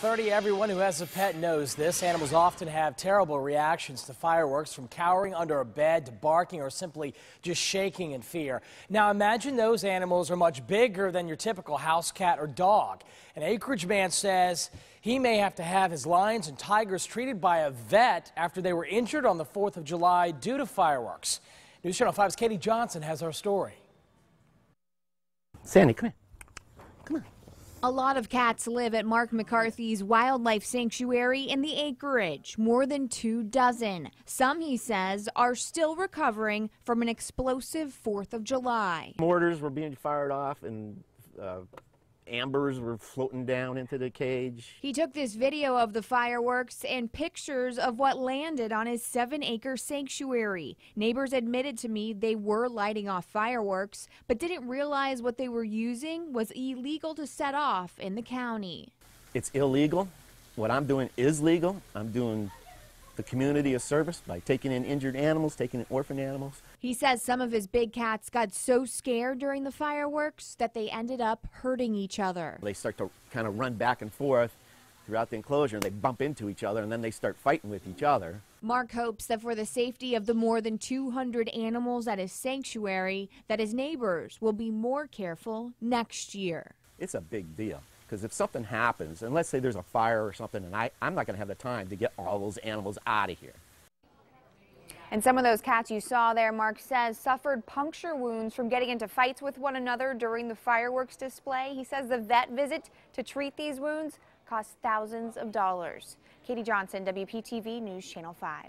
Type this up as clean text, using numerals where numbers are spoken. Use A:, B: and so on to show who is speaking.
A: Everyone who has a pet knows this. Animals often have terrible reactions to fireworks, from cowering under a bed to barking or simply just shaking in fear. Now imagine those animals are much bigger than your typical house cat or dog. An Acreage man says he may have to have his lions and tigers treated by a vet after they were injured on the 4th of July due to fireworks. News Channel 5's Katie Johnson has our story.
B: Sandy, come here. Come on.
C: A lot of cats live at Mark McCarthy's wildlife sanctuary in the acreage, more than 24. Some, he says, are still recovering from an explosive 4th of July.
B: Mortars were being fired off and ambers were floating down into the cage.
C: He took this video of the fireworks and pictures of what landed on his 7-acre sanctuary. Neighbors admitted to me they were lighting off fireworks, but didn't realize what they were using was illegal to set off in the county.
B: It's illegal. What I'm doing is legal. I'm doing the community a service by taking in injured animals, taking in orphan animals.
C: He says some of his big cats got so scared during the fireworks that they ended up hurting each other.
B: They start to kind of run back and forth throughout the enclosure, and they bump into each other, and then they start fighting with each other.
C: Mark hopes that for the safety of the more than 200 animals at his sanctuary, that his neighbors will be more careful next year.
B: It's a big deal, because if something happens, and let's say there's a fire or something, and I'm not going to have the time to get all those animals out of here.
D: And some of those cats you saw there, Mark says, suffered puncture wounds from getting into fights with one another during the fireworks display. He says the vet visit to treat these wounds cost thousands of dollars. Katie Johnson, WPTV News Channel 5.